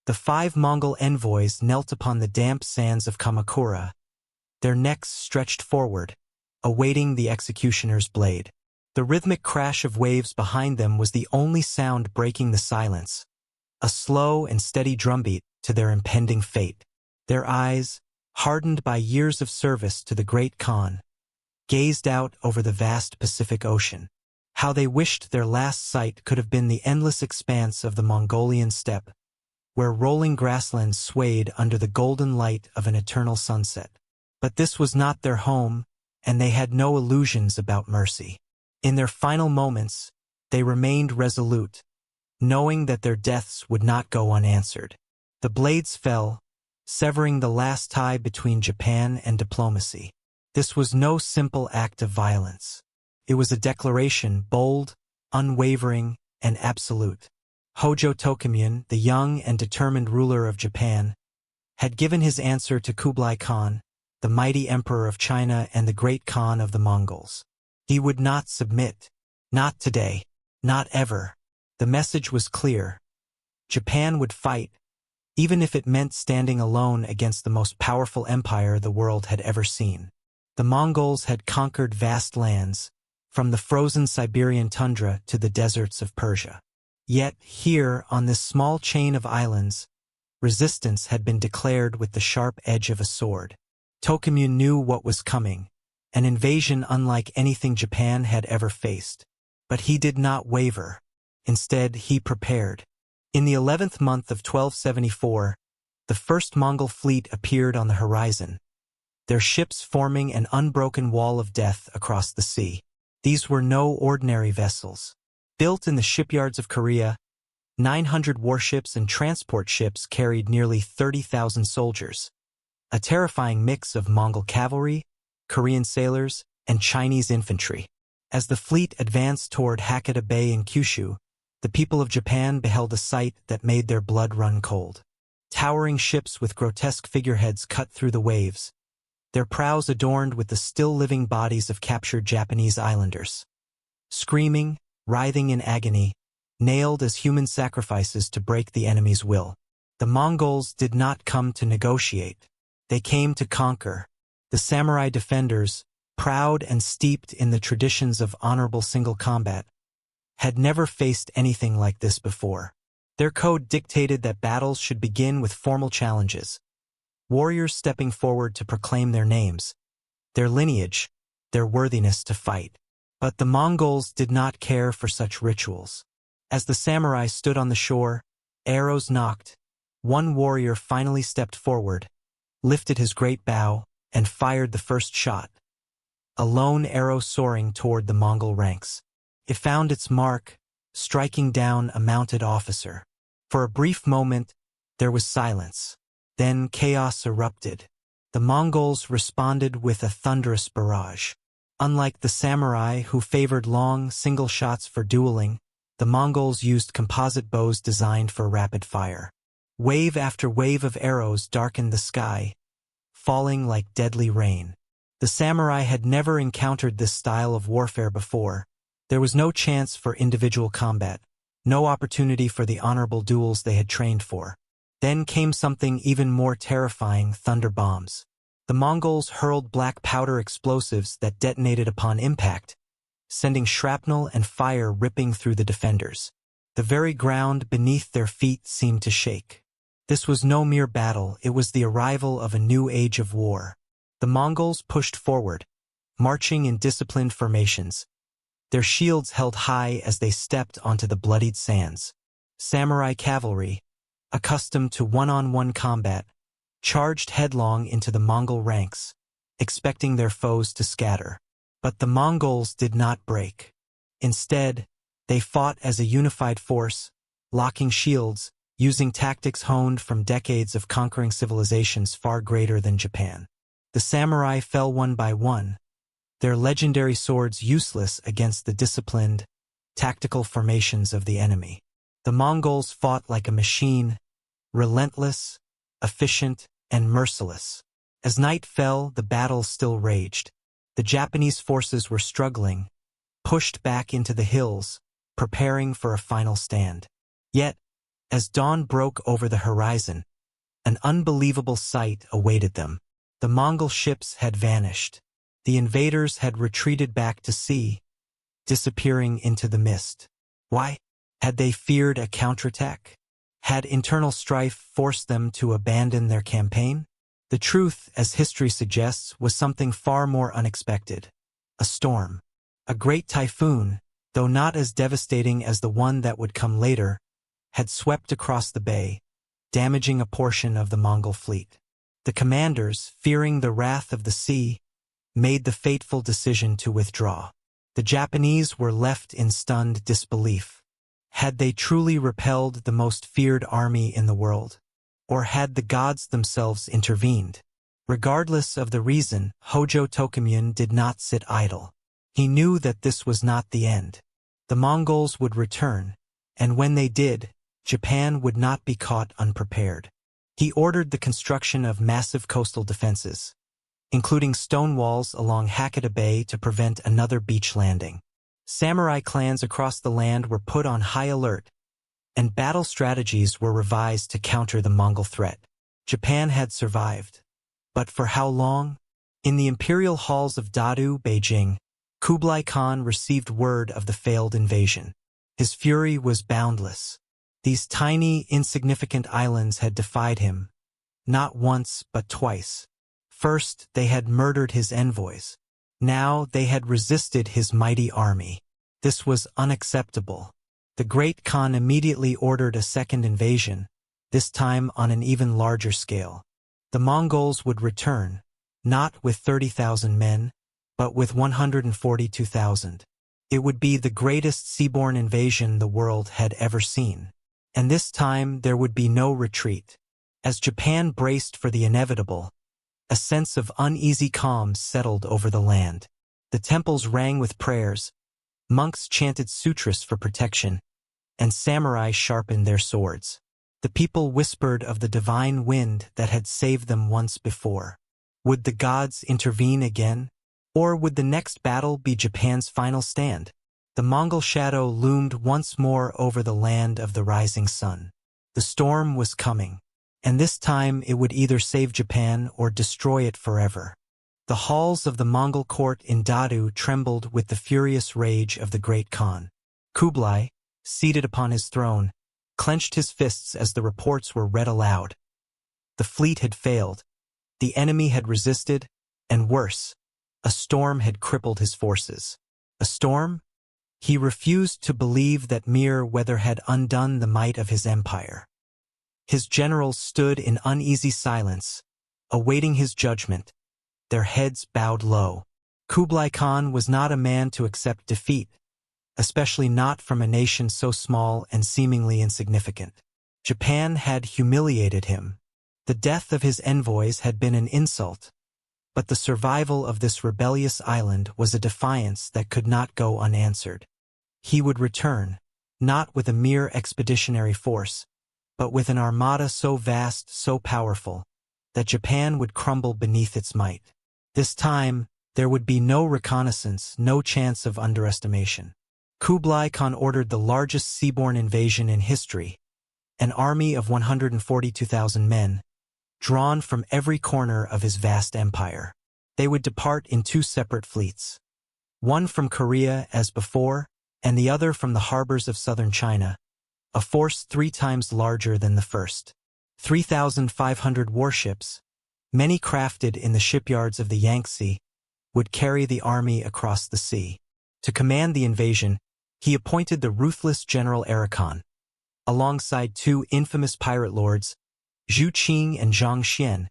The 5 Mongol envoys knelt upon the damp sands of Kamakura, their necks stretched forward, awaiting the executioner's blade. The rhythmic crash of waves behind them was the only sound breaking the silence, a slow and steady drumbeat to their impending fate. Their eyes, hardened by years of service to the great Khan, gazed out over the vast Pacific Ocean. How they wished their last sight could have been the endless expanse of the Mongolian steppe, where rolling grasslands swayed under the golden light of an eternal sunset. But this was not their home, and they had no illusions about mercy. In their final moments, they remained resolute, knowing that their deaths would not go unanswered. The blades fell, severing the last tie between Japan and diplomacy. This was no simple act of violence. It was a declaration bold, unwavering, and absolute. Hojo Tokimyan, the young and determined ruler of Japan, had given his answer to Kublai Khan, the mighty emperor of China and the great Khan of the Mongols. He would not submit. Not today. Not ever. The message was clear. Japan would fight, even if it meant standing alone against the most powerful empire the world had ever seen. The Mongols had conquered vast lands, from the frozen Siberian tundra to the deserts of Persia. Yet here, on this small chain of islands, resistance had been declared with the sharp edge of a sword. Tokimyan knew what was coming, an invasion unlike anything Japan had ever faced. But he did not waver. Instead, he prepared. In the 11th month of 1274, the first Mongol fleet appeared on the horizon, their ships forming an unbroken wall of death across the sea. These were no ordinary vessels. Built in the shipyards of Korea, 900 warships and transport ships carried nearly 30,000 soldiers, a terrifying mix of Mongol cavalry, Korean sailors, and Chinese infantry. As the fleet advanced toward Hakata Bay in Kyushu, the people of Japan beheld a sight that made their blood run cold. Towering ships with grotesque figureheads cut through the waves, their prows adorned with the still-living bodies of captured Japanese islanders. Screaming, writhing in agony, nailed as human sacrifices to break the enemy's will. The Mongols did not come to negotiate. They came to conquer. The samurai defenders, proud and steeped in the traditions of honorable single combat, had never faced anything like this before. Their code dictated that battles should begin with formal challenges, warriors stepping forward to proclaim their names, their lineage, their worthiness to fight. But the Mongols did not care for such rituals. As the samurai stood on the shore, arrows knocked, one warrior finally stepped forward, lifted his great bow, and fired the first shot, a lone arrow soaring toward the Mongol ranks. It found its mark, striking down a mounted officer. For a brief moment, there was silence. Then chaos erupted. The Mongols responded with a thunderous barrage. Unlike the samurai who favored long, single shots for dueling, the Mongols used composite bows designed for rapid fire. Wave after wave of arrows darkened the sky, falling like deadly rain. The samurai had never encountered this style of warfare before. There was no chance for individual combat, no opportunity for the honorable duels they had trained for. Then came something even more terrifying: thunder bombs. The Mongols hurled black powder explosives that detonated upon impact, sending shrapnel and fire ripping through the defenders. The very ground beneath their feet seemed to shake. This was no mere battle, it was the arrival of a new age of war. The Mongols pushed forward, marching in disciplined formations, their shields held high as they stepped onto the bloodied sands. Samurai cavalry, accustomed to one-on-one combat, charged headlong into the Mongol ranks, expecting their foes to scatter. But the Mongols did not break. Instead, they fought as a unified force, locking shields, using tactics honed from decades of conquering civilizations far greater than Japan. The samurai fell one by one, their legendary swords useless against the disciplined, tactical formations of the enemy. The Mongols fought like a machine, relentless, efficient, and merciless. As night fell, the battle still raged. The Japanese forces were struggling, pushed back into the hills, preparing for a final stand. Yet, As dawn broke over the horizon, an unbelievable sight awaited them. The Mongol ships had vanished. The invaders had retreated back to sea, disappearing into the mist. Why? Had they feared a counterattack? Had internal strife forced them to abandon their campaign? The truth, as history suggests, was something far more unexpected. A storm. A great typhoon, though not as devastating as the one that would come later, had swept across the bay, damaging a portion of the Mongol fleet. The commanders, fearing the wrath of the sea, made the fateful decision to withdraw. The Japanese were left in stunned disbelief. Had they truly repelled the most feared army in the world? Or had the gods themselves intervened? Regardless of the reason, Hojo Tokimune did not sit idle. He knew that this was not the end. The Mongols would return, and when they did, Japan would not be caught unprepared. He ordered the construction of massive coastal defenses, including stone walls along Hakata Bay to prevent another beach landing. Samurai clans across the land were put on high alert, and battle strategies were revised to counter the Mongol threat. Japan had survived. But for how long? In the imperial halls of Dadu, Beijing, Kublai Khan received word of the failed invasion. His fury was boundless. These tiny, insignificant islands had defied him, not once but twice. First, they had murdered his envoys. Now they had resisted his mighty army. This was unacceptable. The great Khan immediately ordered a second invasion, this time on an even larger scale. The Mongols would return, not with 30,000 men, but with 142,000. It would be the greatest seaborne invasion the world had ever seen. And this time there would be no retreat. As Japan braced for the inevitable, a sense of uneasy calm settled over the land. The temples rang with prayers, monks chanted sutras for protection, and samurai sharpened their swords. The people whispered of the divine wind that had saved them once before. Would the gods intervene again? Or would the next battle be Japan's final stand? The Mongol shadow loomed once more over the land of the rising sun. The storm was coming, and this time it would either save Japan or destroy it forever. The halls of the Mongol court in Dadu trembled with the furious rage of the great Khan. Kublai, seated upon his throne, clenched his fists as the reports were read aloud. The fleet had failed, the enemy had resisted, and worse, a storm had crippled his forces. A storm? He refused to believe that mere weather had undone the might of his empire. His generals stood in uneasy silence, awaiting his judgment, their heads bowed low. Kublai Khan was not a man to accept defeat, especially not from a nation so small and seemingly insignificant. Japan had humiliated him. The death of his envoys had been an insult, but the survival of this rebellious island was a defiance that could not go unanswered. He would return, not with a mere expeditionary force, but with an armada so vast, so powerful, that Japan would crumble beneath its might. This time, there would be no reconnaissance, no chance of underestimation. Kublai Khan ordered the largest seaborne invasion in history, an army of 142,000 men, drawn from every corner of his vast empire. They would depart in two separate fleets, one from Korea as before, and the other from the harbors of southern China, a force 3 times larger than the first. 3,500 warships, many crafted in the shipyards of the Yangtze, would carry the army across the sea. To command the invasion, he appointed the ruthless General Arakan, alongside 2 infamous pirate lords, Zhu Qing and Zhang Xian,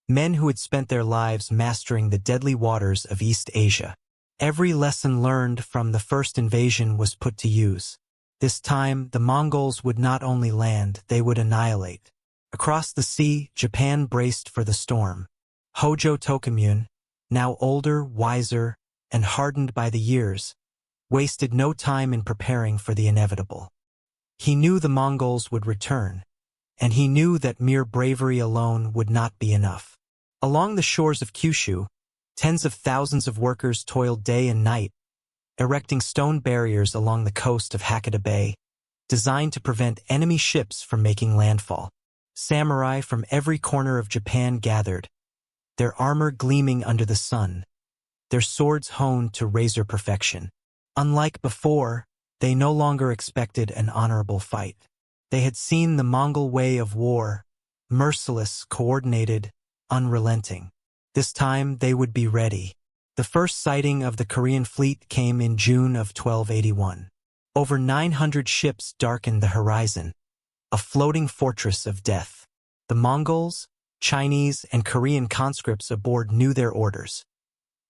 men who had spent their lives mastering the deadly waters of East Asia. Every lesson learned from the first invasion was put to use. This time, the Mongols would not only land, they would annihilate. Across the sea, Japan braced for the storm. Hojo Tokimune, now older, wiser, and hardened by the years, wasted no time in preparing for the inevitable. He knew the Mongols would return, and he knew that mere bravery alone would not be enough. Along the shores of Kyushu, tens of thousands of workers toiled day and night, erecting stone barriers along the coast of Hakata Bay, designed to prevent enemy ships from making landfall. Samurai from every corner of Japan gathered, their armor gleaming under the sun, their swords honed to razor perfection. Unlike before, they no longer expected an honorable fight. They had seen the Mongol way of war, merciless, coordinated, unrelenting. This time they would be ready. The first sighting of the Korean fleet came in June of 1281. Over 900 ships darkened the horizon, a floating fortress of death. The Mongols, Chinese, and Korean conscripts aboard knew their orders: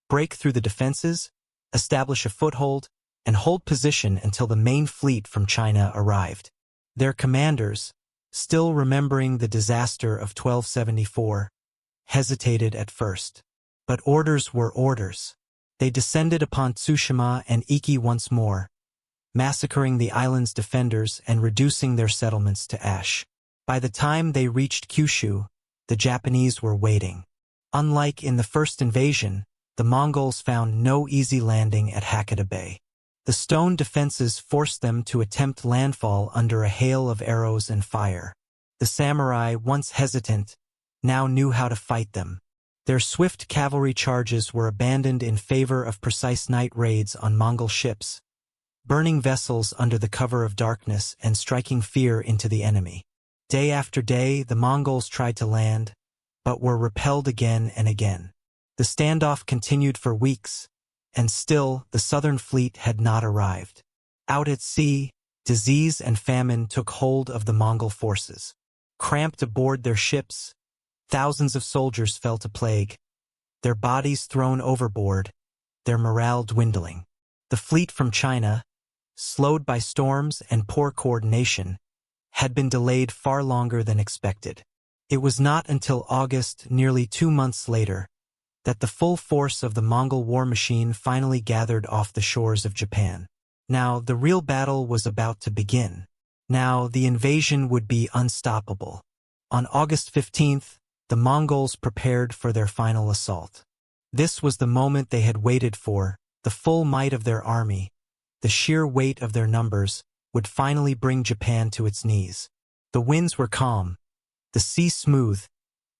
break through the defenses, establish a foothold, and hold position until the main fleet from China arrived. Their commanders, still remembering the disaster of 1274, hesitated at first. But orders were orders. They descended upon Tsushima and Iki once more, massacring the island's defenders and reducing their settlements to ash. By the time they reached Kyushu, the Japanese were waiting. Unlike in the first invasion, the Mongols found no easy landing at Hakata Bay. The stone defenses forced them to attempt landfall under a hail of arrows and fire. The samurai, once hesitant, now knew how to fight them. Their swift cavalry charges were abandoned in favor of precise night raids on Mongol ships, burning vessels under the cover of darkness and striking fear into the enemy. Day after day, the Mongols tried to land, but were repelled again and again. The standoff continued for weeks, and still the southern fleet had not arrived. Out at sea, disease and famine took hold of the Mongol forces. Cramped aboard their ships, thousands of soldiers fell to plague, their bodies thrown overboard, their morale dwindling. The fleet from China, slowed by storms and poor coordination, had been delayed far longer than expected. It was not until August, nearly 2 months later, that the full force of the Mongol war machine finally gathered off the shores of Japan. Now the real battle was about to begin. Now the invasion would be unstoppable. On August 15th, the Mongols prepared for their final assault. This was the moment they had waited for. The full might of their army, the sheer weight of their numbers, would finally bring Japan to its knees. The winds were calm, the sea smooth,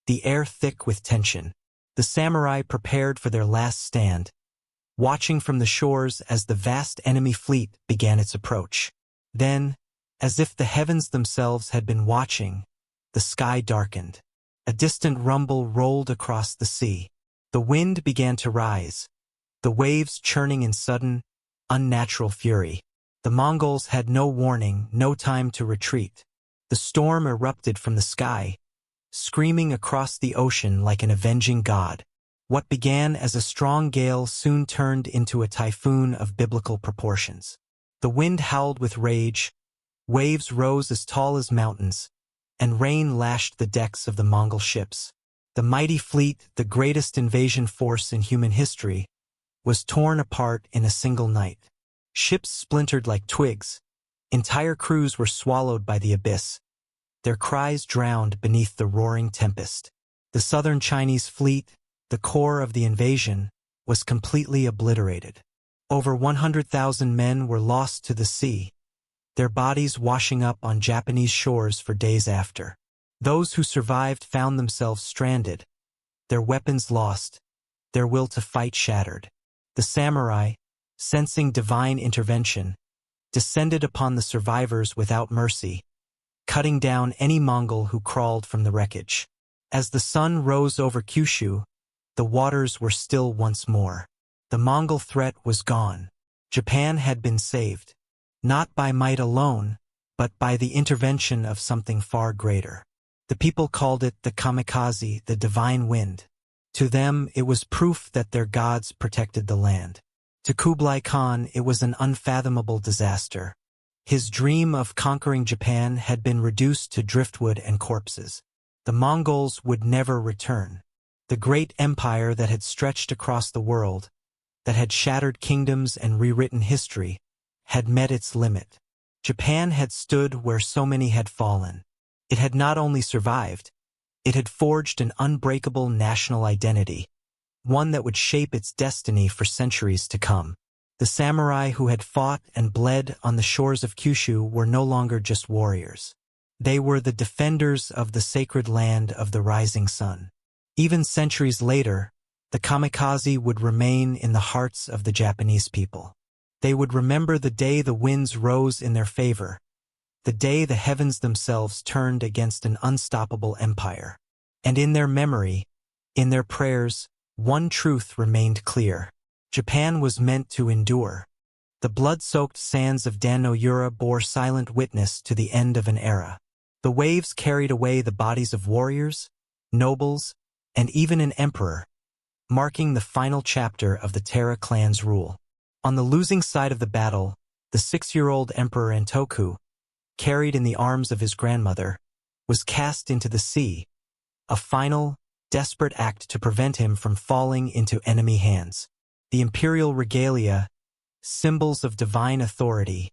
the air thick with tension. The samurai prepared for their last stand, watching from the shores as the vast enemy fleet began its approach. Then, as if the heavens themselves had been watching, the sky darkened. A distant rumble rolled across the sea. The wind began to rise, the waves churning in sudden, unnatural fury. The Mongols had no warning, no time to retreat. The storm erupted from the sky, screaming across the ocean like an avenging god. What began as a strong gale soon turned into a typhoon of biblical proportions. The wind howled with rage, waves rose as tall as mountains, and rain lashed the decks of the Mongol ships. The mighty fleet, the greatest invasion force in human history, was torn apart in a single night. Ships splintered like twigs, entire crews were swallowed by the abyss, their cries drowned beneath the roaring tempest. The southern Chinese fleet, the core of the invasion, was completely obliterated. Over 100,000 men were lost to the sea, their bodies washing up on Japanese shores for days after. Those who survived found themselves stranded, their weapons lost, their will to fight shattered. The samurai, sensing divine intervention, descended upon the survivors without mercy, cutting down any Mongol who crawled from the wreckage. As the sun rose over Kyushu, the waters were still once more. The Mongol threat was gone. Japan had been saved, not by might alone, but by the intervention of something far greater. The people called it the Kamikaze, the divine wind. To them, it was proof that their gods protected the land. To Kublai Khan, it was an unfathomable disaster. His dream of conquering Japan had been reduced to driftwood and corpses. The Mongols would never return. The great empire that had stretched across the world, that had shattered kingdoms and rewritten history, had met its limit. Japan had stood where so many had fallen. It had not only survived, it had forged an unbreakable national identity, one that would shape its destiny for centuries to come. The The samurai who had fought and bled on the shores of Kyushu were no longer just warriors. They were the defenders of the sacred land of the rising sun. Even centuries later, the Kamikaze would remain in the hearts of the Japanese people. They would remember the day the winds rose in their favor, the day the heavens themselves turned against an unstoppable empire. And in their memory, in their prayers, one truth remained clear. Japan was meant to endure. The blood-soaked sands of Dan-no-Ura bore silent witness to the end of an era. The waves carried away the bodies of warriors, nobles, and even an emperor, marking the final chapter of the Taira clan's rule. On the losing side of the battle, the 6-year-old Emperor Antoku, carried in the arms of his grandmother, was cast into the sea, a final, desperate act to prevent him from falling into enemy hands. The imperial regalia, symbols of divine authority,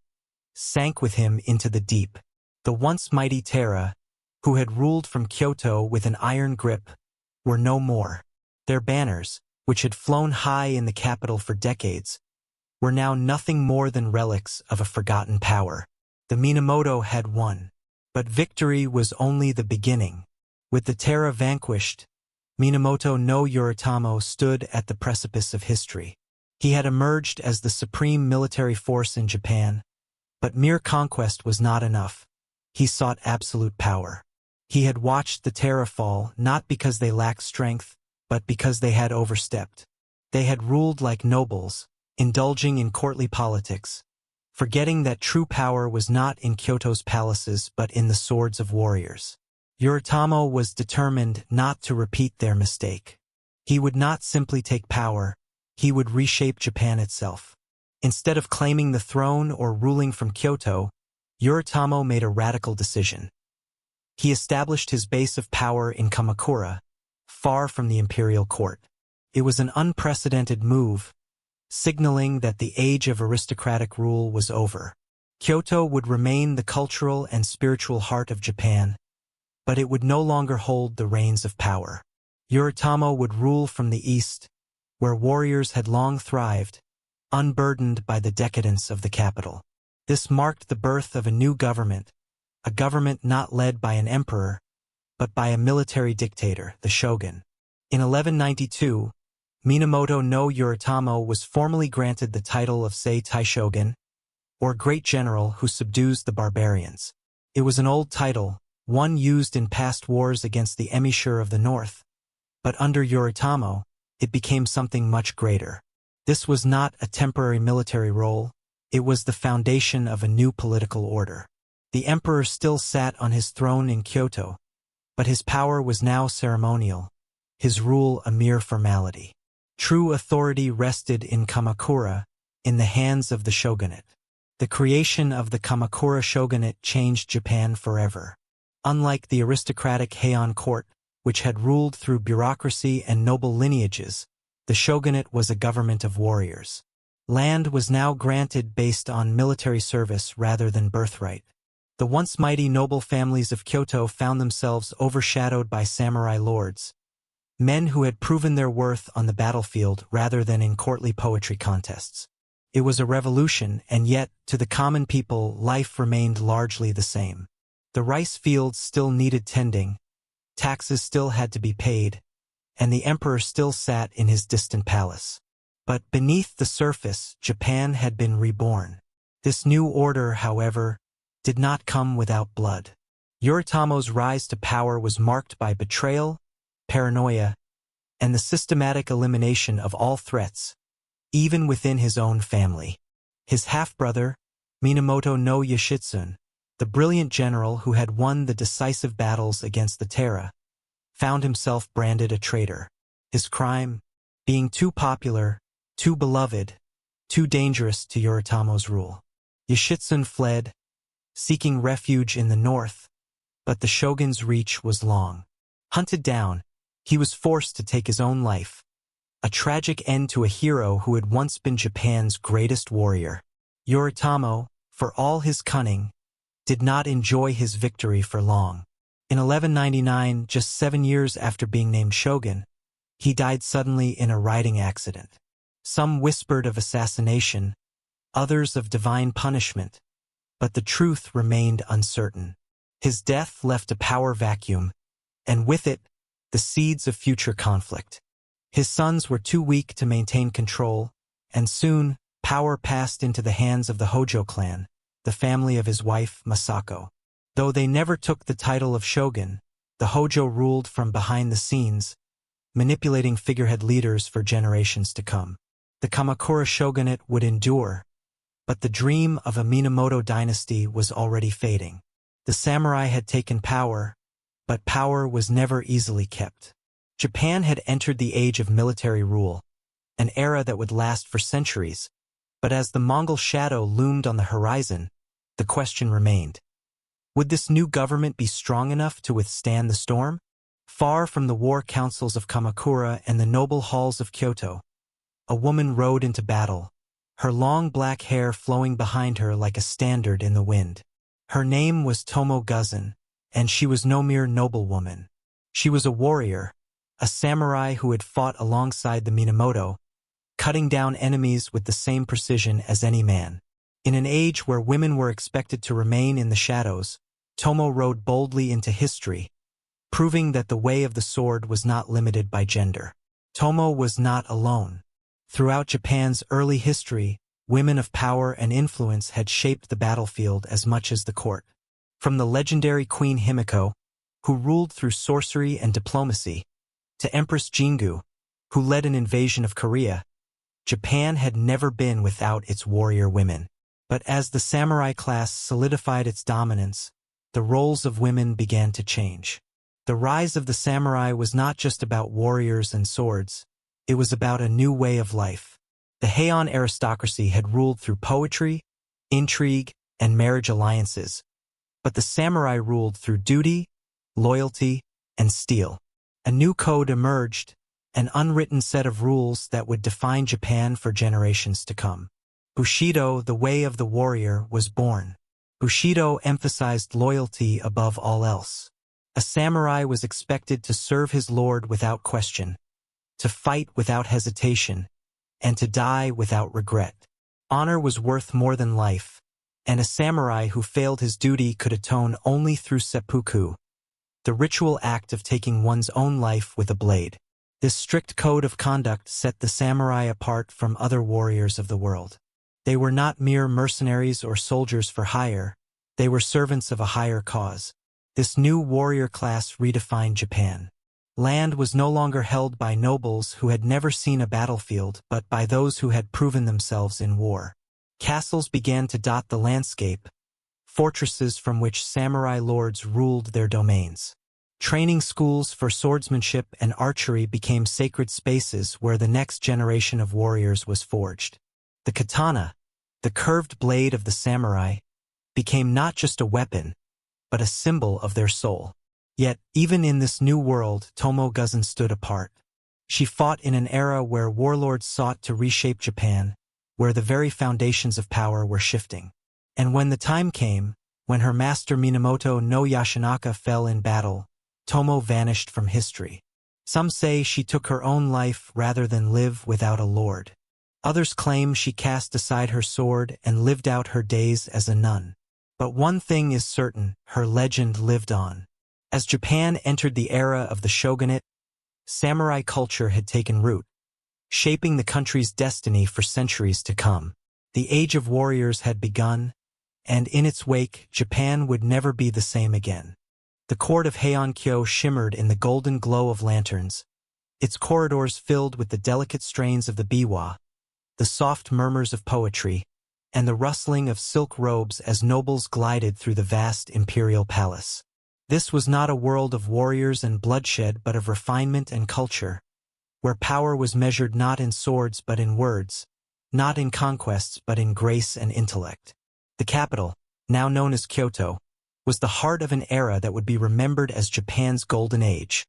sank with him into the deep. The once mighty Taira, who had ruled from Kyoto with an iron grip, were no more. Their banners, which had flown high in the capital for decades, were now nothing more than relics of a forgotten power. The Minamoto had won. But victory was only the beginning. With the Taira vanquished, Minamoto no Yoritomo stood at the precipice of history. He had emerged as the supreme military force in Japan, but mere conquest was not enough. He sought absolute power. He had watched the Taira fall not because they lacked strength, but because they had overstepped. They had ruled like nobles, indulging in courtly politics, forgetting that true power was not in Kyoto's palaces but in the swords of warriors. Yoritomo was determined not to repeat their mistake. He would not simply take power, he would reshape Japan itself. Instead of claiming the throne or ruling from Kyoto, Yoritomo made a radical decision. He established his base of power in Kamakura, far from the imperial court. It was an unprecedented move, signaling that the age of aristocratic rule was over. Kyoto would remain the cultural and spiritual heart of Japan, but it would no longer hold the reins of power. Yoritomo would rule from the east, where warriors had long thrived, unburdened by the decadence of the capital. This marked the birth of a new government, a government not led by an emperor, but by a military dictator, the shogun. In 1192, Minamoto no Yoritomo was formally granted the title of Sei Taishogun, or Great General who subdues the barbarians. It was an old title, one used in past wars against the Emishi of the north, but under Yoritomo, it became something much greater. This was not a temporary military role, it was the foundation of a new political order. The emperor still sat on his throne in Kyoto, but his power was now ceremonial, his rule a mere formality. True authority rested in Kamakura, in the hands of the shogunate. The creation of the Kamakura shogunate changed Japan forever. Unlike the aristocratic Heian court, which had ruled through bureaucracy and noble lineages, the shogunate was a government of warriors. Land was now granted based on military service rather than birthright. The once mighty noble families of Kyoto found themselves overshadowed by samurai lords, men who had proven their worth on the battlefield rather than in courtly poetry contests. It was a revolution, and yet, to the common people, life remained largely the same. The rice fields still needed tending, taxes still had to be paid, and the emperor still sat in his distant palace. But beneath the surface, Japan had been reborn. This new order, however, did not come without blood. Yoritomo's rise to power was marked by betrayal, paranoia, and the systematic elimination of all threats, even within his own family. His half-brother, Minamoto no Yoshitsune, the brilliant general who had won the decisive battles against the Taira, found himself branded a traitor. His crime? Being too popular, too beloved, too dangerous to Yoritomo's rule. Yoshitsune fled, seeking refuge in the north, but the shogun's reach was long. Hunted down, he was forced to take his own life, a tragic end to a hero who had once been Japan's greatest warrior. Yoritomo, for all his cunning, did not enjoy his victory for long. In 1199, just 7 years after being named shogun, he died suddenly in a riding accident. Some whispered of assassination, others of divine punishment, but the truth remained uncertain. His death left a power vacuum, and with it, the seeds of future conflict. His sons were too weak to maintain control, and soon, power passed into the hands of the Hojo clan, the family of his wife, Masako. Though they never took the title of shogun, the Hojo ruled from behind the scenes, manipulating figurehead leaders for generations to come. The Kamakura shogunate would endure, but the dream of a Minamoto dynasty was already fading. The samurai had taken power, but power was never easily kept. Japan had entered the age of military rule, an era that would last for centuries, but as the Mongol shadow loomed on the horizon, the question remained. Would this new government be strong enough to withstand the storm? Far from the war councils of Kamakura and the noble halls of Kyoto, a woman rode into battle, her long black hair flowing behind her like a standard in the wind. Her name was Tomo Guzan, and she was no mere noblewoman. She was a warrior, a samurai who had fought alongside the Minamoto, cutting down enemies with the same precision as any man. In an age where women were expected to remain in the shadows, Tomo rode boldly into history, proving that the way of the sword was not limited by gender. Tomo was not alone. Throughout Japan's early history, women of power and influence had shaped the battlefield as much as the court. From the legendary Queen Himiko, who ruled through sorcery and diplomacy, to Empress Jingu, who led an invasion of Korea, Japan had never been without its warrior women. But as the samurai class solidified its dominance, the roles of women began to change. The rise of the samurai was not just about warriors and swords, it was about a new way of life. The Heian aristocracy had ruled through poetry, intrigue, and marriage alliances, but the samurai ruled through duty, loyalty, and steel. A new code emerged, an unwritten set of rules that would define Japan for generations to come. Bushido, the way of the warrior, was born. Bushido emphasized loyalty above all else. A samurai was expected to serve his lord without question, to fight without hesitation, and to die without regret. Honor was worth more than life, and a samurai who failed his duty could atone only through seppuku, the ritual act of taking one's own life with a blade. This strict code of conduct set the samurai apart from other warriors of the world. They were not mere mercenaries or soldiers for hire, they were servants of a higher cause. This new warrior class redefined Japan. Land was no longer held by nobles who had never seen a battlefield, but by those who had proven themselves in war. Castles began to dot the landscape, fortresses from which samurai lords ruled their domains. Training schools for swordsmanship and archery became sacred spaces where the next generation of warriors was forged. The katana, the curved blade of the samurai, became not just a weapon, but a symbol of their soul. Yet, even in this new world, Tomo Guzan stood apart. She fought in an era where warlords sought to reshape Japan, where the very foundations of power were shifting. And when the time came, when her master Minamoto no Yashinaka fell in battle, Tomo vanished from history. Some say she took her own life rather than live without a lord. Others claim she cast aside her sword and lived out her days as a nun. But one thing is certain, her legend lived on. As Japan entered the era of the shogunate, samurai culture had taken root, shaping the country's destiny for centuries to come. The Age of Warriors had begun, and in its wake, Japan would never be the same again. The court of Heian-kyo shimmered in the golden glow of lanterns, its corridors filled with the delicate strains of the biwa, the soft murmurs of poetry, and the rustling of silk robes as nobles glided through the vast imperial palace. This was not a world of warriors and bloodshed but of refinement and culture, where power was measured not in swords but in words, not in conquests but in grace and intellect. The capital, now known as Kyoto, was the heart of an era that would be remembered as Japan's golden age,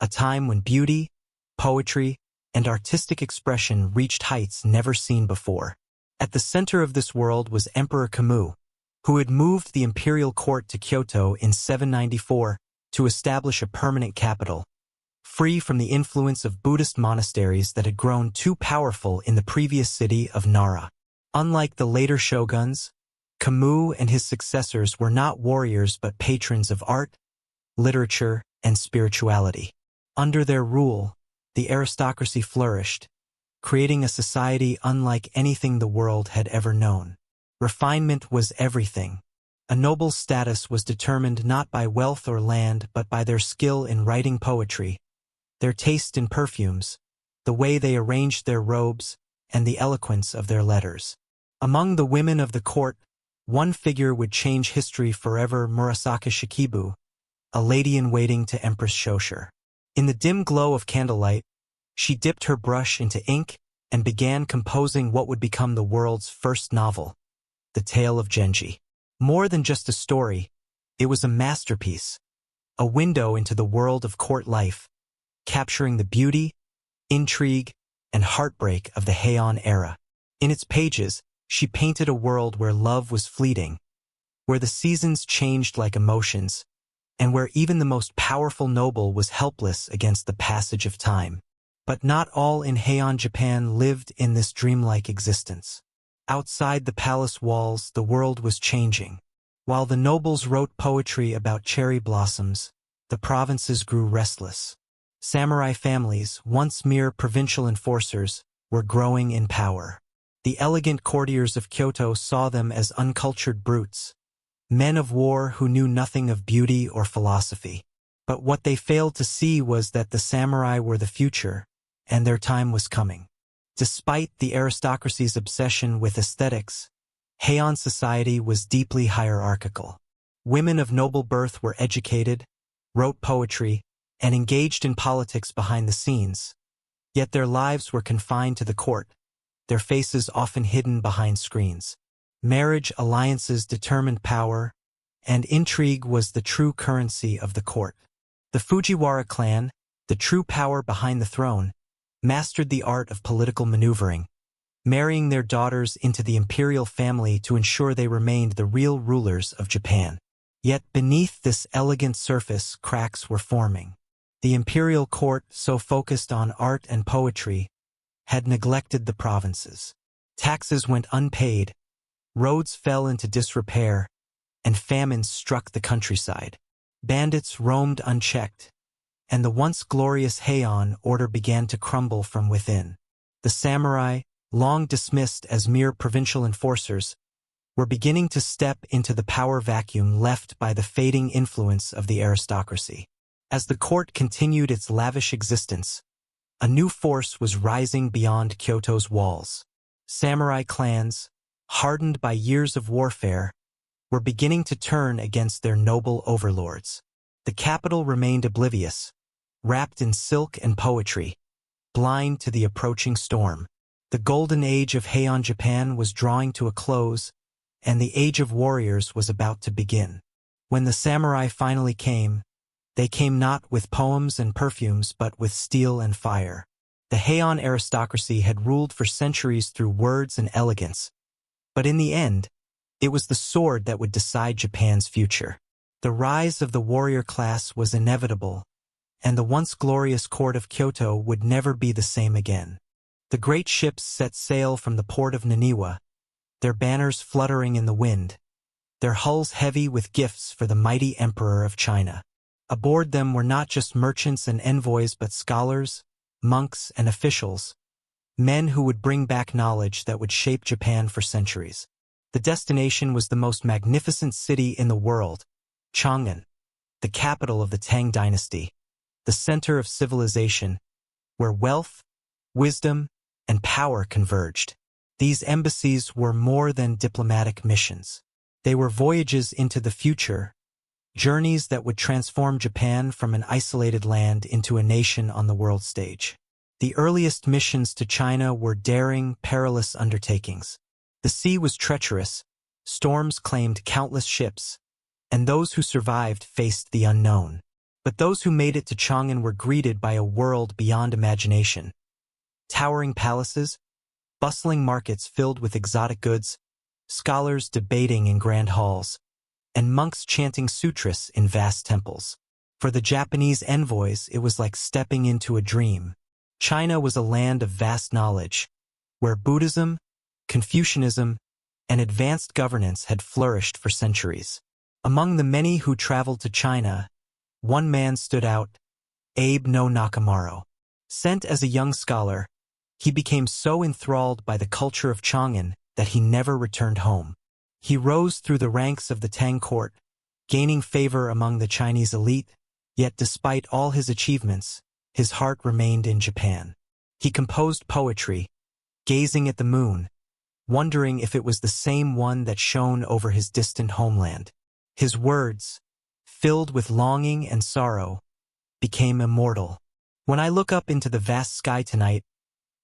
a time when beauty, poetry, and artistic expression reached heights never seen before. At the center of this world was Emperor Kammu, who had moved the imperial court to Kyoto in 794 to establish a permanent capital, free from the influence of Buddhist monasteries that had grown too powerful in the previous city of Nara. Unlike the later shoguns, Kamui and his successors were not warriors but patrons of art, literature, and spirituality. Under their rule, the aristocracy flourished, creating a society unlike anything the world had ever known. Refinement was everything. A noble's status was determined not by wealth or land but by their skill in writing poetry, their taste in perfumes, the way they arranged their robes, and the eloquence of their letters. Among the women of the court, one figure would change history forever: Murasaki Shikibu, a lady-in-waiting to Empress Shosher. In the dim glow of candlelight, she dipped her brush into ink and began composing what would become the world's first novel, The Tale of Genji. More than just a story, it was a masterpiece, a window into the world of court life, capturing the beauty, intrigue, and heartbreak of the Heian era. In its pages, she painted a world where love was fleeting, where the seasons changed like emotions, and where even the most powerful noble was helpless against the passage of time. But not all in Heian Japan lived in this dreamlike existence. Outside the palace walls, the world was changing. While the nobles wrote poetry about cherry blossoms, the provinces grew restless. Samurai families, once mere provincial enforcers, were growing in power. The elegant courtiers of Kyoto saw them as uncultured brutes, men of war who knew nothing of beauty or philosophy. But what they failed to see was that the samurai were the future, and their time was coming. Despite the aristocracy's obsession with aesthetics, Heian society was deeply hierarchical. Women of noble birth were educated, wrote poetry, and engaged in politics behind the scenes. Yet their lives were confined to the court, their faces often hidden behind screens. Marriage alliances determined power, and intrigue was the true currency of the court. The Fujiwara clan, the true power behind the throne, mastered the art of political maneuvering, marrying their daughters into the imperial family to ensure they remained the real rulers of Japan. Yet beneath this elegant surface, cracks were forming. The imperial court, so focused on art and poetry, had neglected the provinces. Taxes went unpaid, roads fell into disrepair, and famines struck the countryside. Bandits roamed unchecked, and the once glorious Heian order began to crumble from within. The samurai, long dismissed as mere provincial enforcers, were beginning to step into the power vacuum left by the fading influence of the aristocracy. As the court continued its lavish existence, a new force was rising beyond Kyoto's walls. Samurai clans, hardened by years of warfare, were beginning to turn against their noble overlords. The capital remained oblivious, wrapped in silk and poetry, blind to the approaching storm. The golden age of Heian Japan was drawing to a close, and the age of warriors was about to begin. When the samurai finally came, they came not with poems and perfumes but with steel and fire. The Heian aristocracy had ruled for centuries through words and elegance, but in the end, it was the sword that would decide Japan's future. The rise of the warrior class was inevitable, and the once glorious court of Kyoto would never be the same again. The great ships set sail from the port of Naniwa, their banners fluttering in the wind, their hulls heavy with gifts for the mighty emperor of China. Aboard them were not just merchants and envoys but scholars, monks, and officials, men who would bring back knowledge that would shape Japan for centuries. The destination was the most magnificent city in the world, Chang'an, the capital of the Tang dynasty, the center of civilization, where wealth, wisdom, and power converged. These embassies were more than diplomatic missions. They were voyages into the future, journeys that would transform Japan from an isolated land into a nation on the world stage. The earliest missions to China were daring, perilous undertakings. The sea was treacherous, storms claimed countless ships, and those who survived faced the unknown. But those who made it to Chang'an were greeted by a world beyond imagination. Towering palaces, bustling markets filled with exotic goods, scholars debating in grand halls, and monks chanting sutras in vast temples. For the Japanese envoys, it was like stepping into a dream. China was a land of vast knowledge, where Buddhism, Confucianism, and advanced governance had flourished for centuries. Among the many who traveled to China, one man stood out, Abe no Nakamaro. Sent as a young scholar, he became so enthralled by the culture of Chang'an that he never returned home. He rose through the ranks of the Tang court, gaining favor among the Chinese elite, yet despite all his achievements, his heart remained in Japan. He composed poetry, gazing at the moon, wondering if it was the same one that shone over his distant homeland. His words, filled with longing and sorrow, became immortal. When I look up into the vast sky tonight,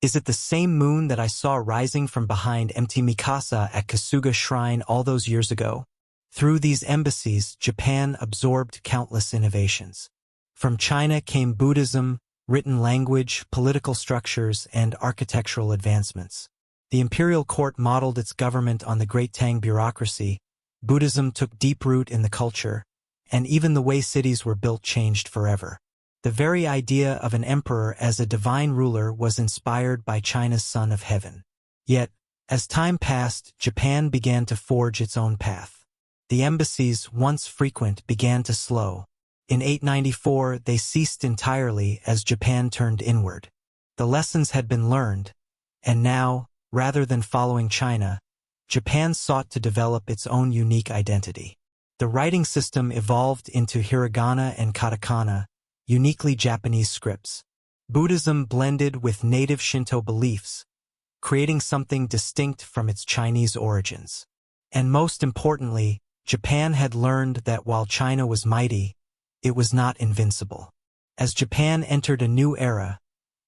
is it the same moon that I saw rising from behind empty Mikasa at Kasuga Shrine all those years ago? Through these embassies, Japan absorbed countless innovations. From China came Buddhism, written language, political structures, and architectural advancements. The imperial court modeled its government on the Great Tang bureaucracy. Buddhism took deep root in the culture, and even the way cities were built changed forever. The very idea of an emperor as a divine ruler was inspired by China's Son of Heaven. Yet, as time passed, Japan began to forge its own path. The embassies, once frequent, began to slow. In 894, they ceased entirely as Japan turned inward. The lessons had been learned, and now, rather than following China, Japan sought to develop its own unique identity. The writing system evolved into hiragana and katakana, uniquely Japanese scripts. Buddhism blended with native Shinto beliefs, creating something distinct from its Chinese origins. And most importantly, Japan had learned that while China was mighty, it was not invincible. As Japan entered a new era,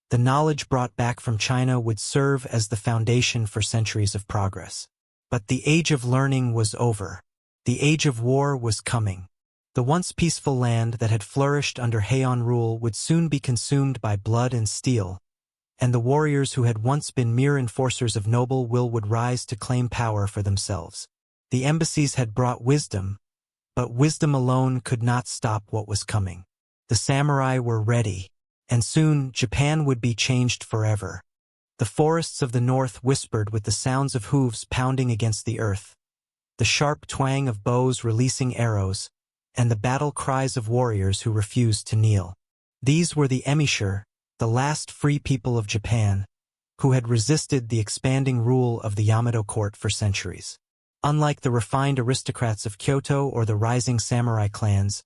the knowledge brought back from China would serve as the foundation for centuries of progress. But the age of learning was over. The age of war was coming. The once peaceful land that had flourished under Heian rule would soon be consumed by blood and steel, and the warriors who had once been mere enforcers of noble will would rise to claim power for themselves. The embassies had brought wisdom, but wisdom alone could not stop what was coming. The samurai were ready, and soon Japan would be changed forever. The forests of the north whispered with the sounds of hooves pounding against the earth, the sharp twang of bows releasing arrows, and the battle cries of warriors who refused to kneel. These were the Emishi, the last free people of Japan, who had resisted the expanding rule of the Yamato court for centuries. Unlike the refined aristocrats of Kyoto or the rising samurai clans,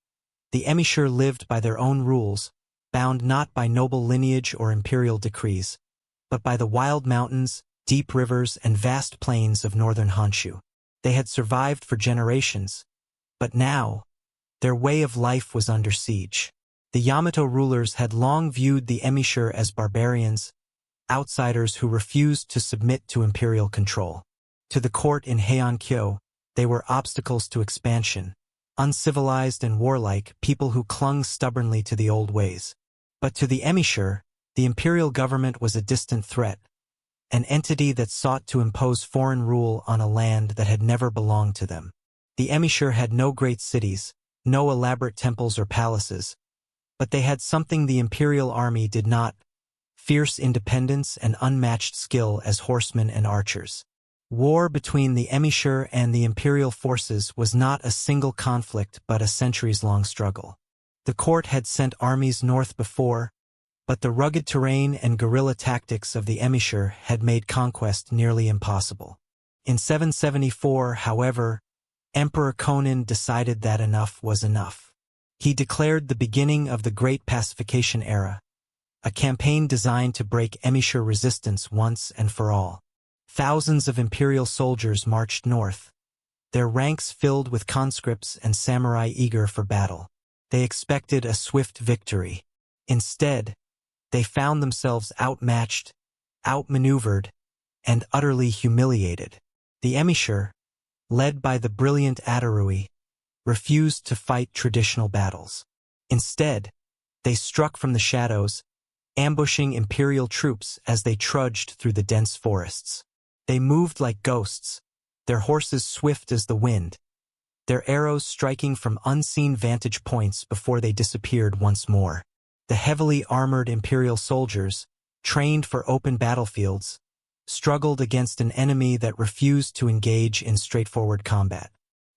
the Emishi lived by their own rules, bound not by noble lineage or imperial decrees, but by the wild mountains, deep rivers, and vast plains of northern Honshu. They had survived for generations, but now, their way of life was under siege. The Yamato rulers had long viewed the Emishi as barbarians, outsiders who refused to submit to imperial control. To the court in Heian-kyo, they were obstacles to expansion, uncivilized and warlike people who clung stubbornly to the old ways. But to the Emishi, the imperial government was a distant threat, an entity that sought to impose foreign rule on a land that had never belonged to them. The Emishi had no great cities, no elaborate temples or palaces, but they had something the imperial army did not: fierce independence and unmatched skill as horsemen and archers. War between the Emishi and the imperial forces was not a single conflict but a centuries-long struggle. The court had sent armies north before, but the rugged terrain and guerrilla tactics of the Emishi had made conquest nearly impossible. In 774, however, Emperor Conan decided that enough was enough. He declared the beginning of the Great Pacification Era, a campaign designed to break Emishi resistance once and for all. Thousands of imperial soldiers marched north, their ranks filled with conscripts and samurai eager for battle. They expected a swift victory. Instead, they found themselves outmatched, outmaneuvered, and utterly humiliated. The Emishi, led by the brilliant Adarui, refused to fight traditional battles. Instead, they struck from the shadows, ambushing imperial troops as they trudged through the dense forests. They moved like ghosts, their horses swift as the wind, their arrows striking from unseen vantage points before they disappeared once more. The heavily armored imperial soldiers, trained for open battlefields, struggled against an enemy that refused to engage in straightforward combat.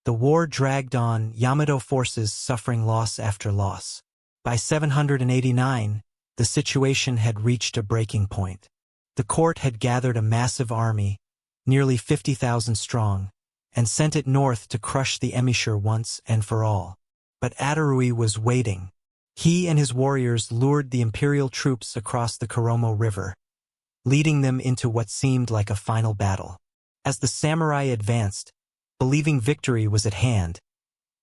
The war dragged on, Yamato forces suffering loss after loss. By 789, the situation had reached a breaking point. The court had gathered a massive army, nearly 50,000 strong, and sent it north to crush the Emishi once and for all. But Adarui was waiting. He and his warriors lured the imperial troops across the Kuromo River, leading them into what seemed like a final battle. As the samurai advanced, believing victory was at hand,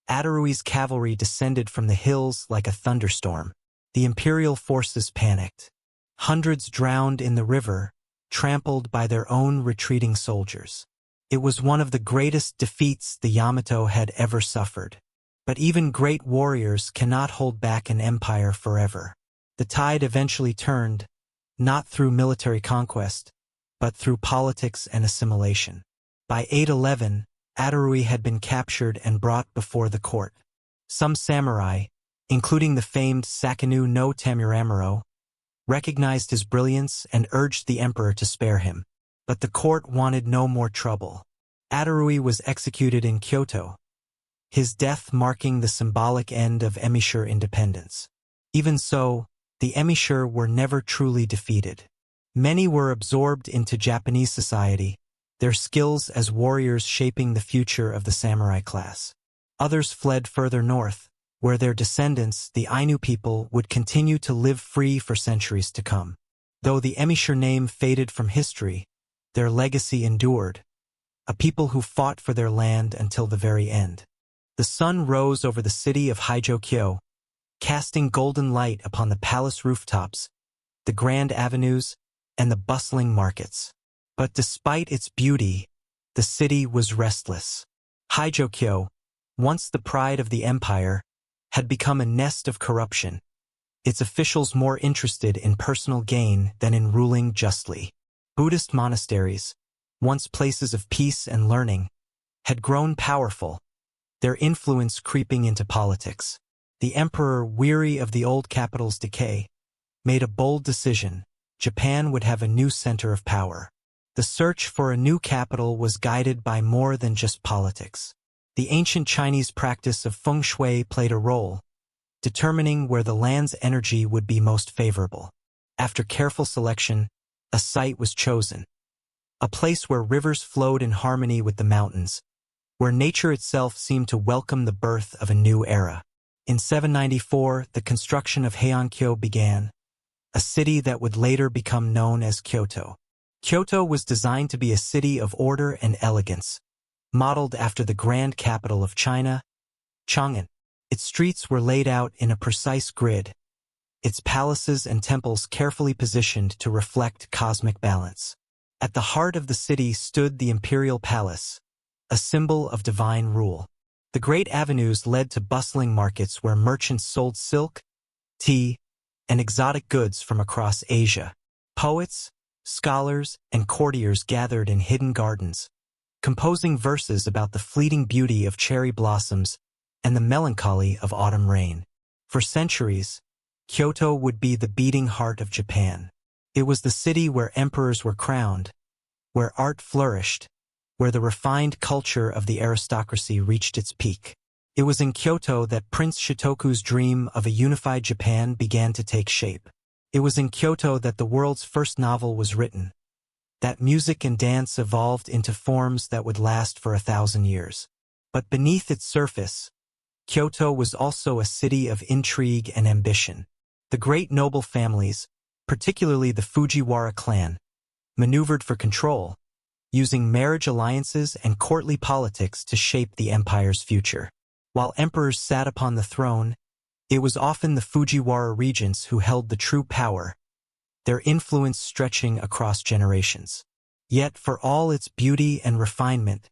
Adarui's cavalry descended from the hills like a thunderstorm. The imperial forces panicked. Hundreds drowned in the river, trampled by their own retreating soldiers. It was one of the greatest defeats the Yamato had ever suffered. But even great warriors cannot hold back an empire forever. The tide eventually turned, not through military conquest, but through politics and assimilation. By 811, Adarui had been captured and brought before the court. Some samurai, including the famed Sakanu no Tamuramuro, recognized his brilliance and urged the emperor to spare him. But the court wanted no more trouble. Adarui was executed in Kyoto, his death marking the symbolic end of Emishi independence. Even so, the Emishi were never truly defeated. Many were absorbed into Japanese society, their skills as warriors shaping the future of the samurai class. Others fled further north, where their descendants, the Ainu people, would continue to live free for centuries to come. Though the Emishi name faded from history, their legacy endured, a people who fought for their land until the very end. The sun rose over the city of Haijokyo, casting golden light upon the palace rooftops, the grand avenues, and the bustling markets. But despite its beauty, the city was restless. Haijokyo, once the pride of the empire, had become a nest of corruption, its officials more interested in personal gain than in ruling justly. Buddhist monasteries, once places of peace and learning, had grown powerful, their influence creeping into politics. The emperor, weary of the old capital's decay, made a bold decision: Japan would have a new center of power. The search for a new capital was guided by more than just politics. The ancient Chinese practice of feng shui played a role, determining where the land's energy would be most favorable. After careful selection, a site was chosen. A place where rivers flowed in harmony with the mountains, where nature itself seemed to welcome the birth of a new era. In 794, the construction of Heiankyo began, a city that would later become known as Kyoto. Kyoto was designed to be a city of order and elegance, modeled after the grand capital of China, Chang'an. Its streets were laid out in a precise grid, its palaces and temples carefully positioned to reflect cosmic balance. At the heart of the city stood the imperial palace, a symbol of divine rule. The great avenues led to bustling markets where merchants sold silk, tea, and exotic goods from across Asia. Poets, scholars, and courtiers gathered in hidden gardens, composing verses about the fleeting beauty of cherry blossoms and the melancholy of autumn rain. For centuries, Kyoto would be the beating heart of Japan. It was the city where emperors were crowned, where art flourished, where the refined culture of the aristocracy reached its peak. It was in Kyoto that Prince Shotoku's dream of a unified Japan began to take shape. It was in Kyoto that the world's first novel was written, that music and dance evolved into forms that would last for 1,000 years. But beneath its surface, Kyoto was also a city of intrigue and ambition. The great noble families, particularly the Fujiwara clan, maneuvered for control, using marriage alliances and courtly politics to shape the empire's future. While emperors sat upon the throne, it was often the Fujiwara regents who held the true power, their influence stretching across generations. Yet for all its beauty and refinement,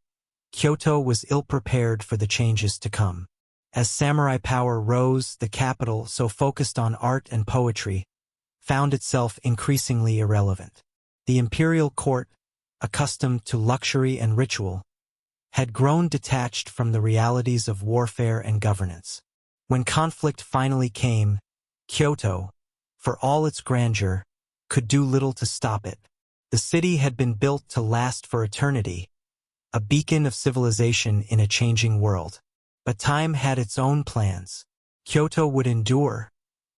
Kyoto was ill-prepared for the changes to come. As samurai power rose, the capital, so focused on art and poetry, found itself increasingly irrelevant. The imperial court, accustomed to luxury and ritual, had grown detached from the realities of warfare and governance. When conflict finally came, Kyoto, for all its grandeur, could do little to stop it. The city had been built to last for eternity, a beacon of civilization in a changing world. But time had its own plans. Kyoto would endure,